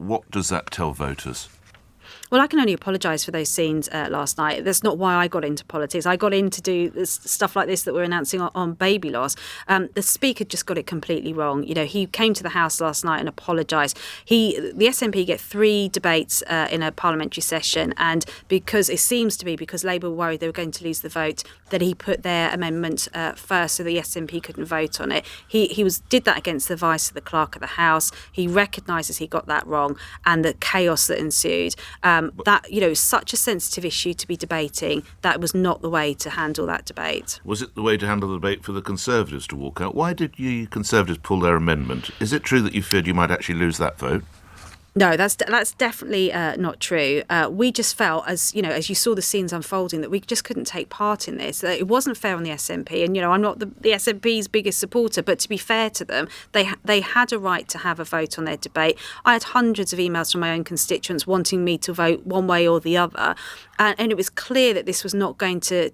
what does that tell voters? Well, I can only apologise for those scenes last night. That's not why I got into politics. I got in to do this stuff like this that we're announcing on baby loss. The Speaker just got it completely wrong. You know, he came to the House last night and apologised. The SNP get 3 debates in a parliamentary session, and because Labour were worried they were going to lose the vote, that he put their amendment first so the SNP couldn't vote on it. He did that against the advice of the Clerk of the House. He recognises he got that wrong and the chaos that ensued. That, you know, such a sensitive issue to be debating, that was not the way to handle that debate. Was it the way to handle the debate for the Conservatives to walk out? Why did you Conservatives pull their amendment? Is it true that you feared you might actually lose that vote? No, that's definitely not true. We just felt, as you saw the scenes unfolding, that we just couldn't take part in this. It wasn't fair on the SNP, and I'm not the SNP's biggest supporter, but to be fair to them, they had a right to have a vote on their debate. I had hundreds of emails from my own constituents wanting me to vote one way or the other, and it was clear that this was not going to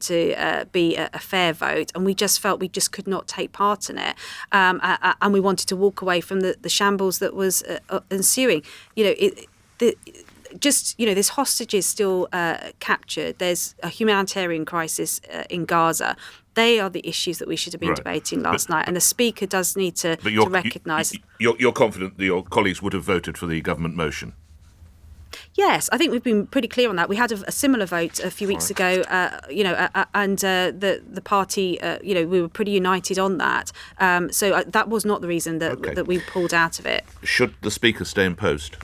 be a fair vote, and we just felt we just could not take part in it, and we wanted to walk away from the shambles that was ensuing. This hostage is still captured. There's a humanitarian crisis in Gaza. They are the issues that we should have been debating last night, and the Speaker does need to recognise. You're confident that your colleagues would have voted for the government motion? Yes, I think we've been pretty clear on that. We had a similar vote a few weeks ago, and the party, we were pretty united on that. So that was not the reason that we pulled out of it. Should the Speaker stay in post?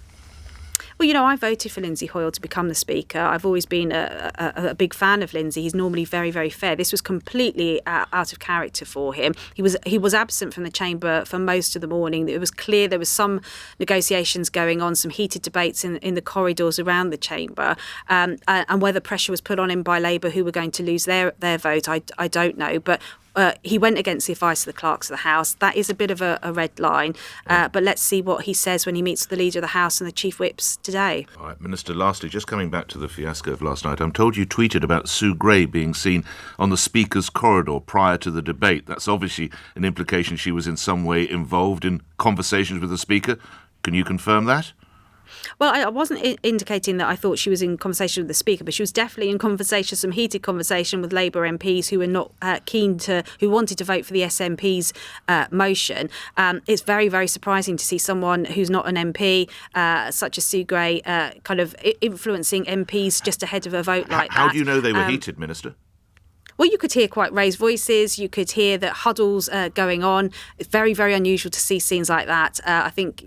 Well, I voted for Lindsay Hoyle to become the Speaker. I've always been a big fan of Lindsay. He's normally very, very fair. This was completely out of character for him. He was absent from the chamber for most of the morning. It was clear there was some negotiations going on, some heated debates in the corridors around the chamber, and whether pressure was put on him by Labour, who were going to lose their vote, I don't know. But he went against the advice of the clerks of the House. That is a bit of a red line. But let's see what he says when he meets the Leader of the House and the Chief Whips today. All right, Minister, lastly, just coming back to the fiasco of last night, I'm told you tweeted about Sue Gray being seen on the Speaker's corridor prior to the debate. That's obviously an implication she was in some way involved in conversations with the Speaker. Can you confirm that? Well, I wasn't indicating that I thought she was in conversation with the Speaker, but she was definitely in conversation, some heated conversation with Labour MPs who were not who wanted to vote for the SNP's motion. It's very, very surprising to see someone who's not an MP, such as Sue Gray, kind of influencing MPs just ahead of a vote like that. How do you know they were heated, Minister? Well, you could hear quite raised voices. You could hear that huddles going on. It's very, very unusual to see scenes like that. I think,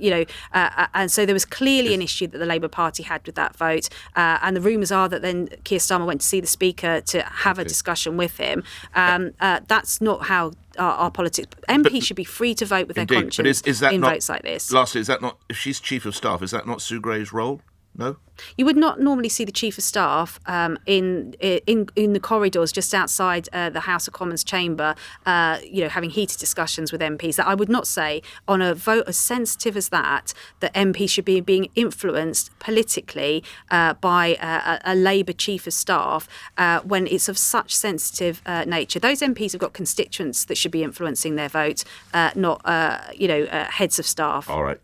and so there was clearly an issue that the Labour Party had with that vote. And the rumours are that then Keir Starmer went to see the Speaker to have a discussion with him. That's not how our politics. MPs should be free to vote with their conscience in votes like this. Lastly, is that not, if she's Chief of Staff, is that not Sue Gray's role? No? You would not normally see the Chief of Staff in the corridors just outside the House of Commons chamber, having heated discussions with MPs. That I would not say on a vote as sensitive as that MPs should be being influenced politically by a Labour Chief of Staff when it's of such sensitive nature. Those MPs have got constituents that should be influencing their vote, not heads of staff. All right.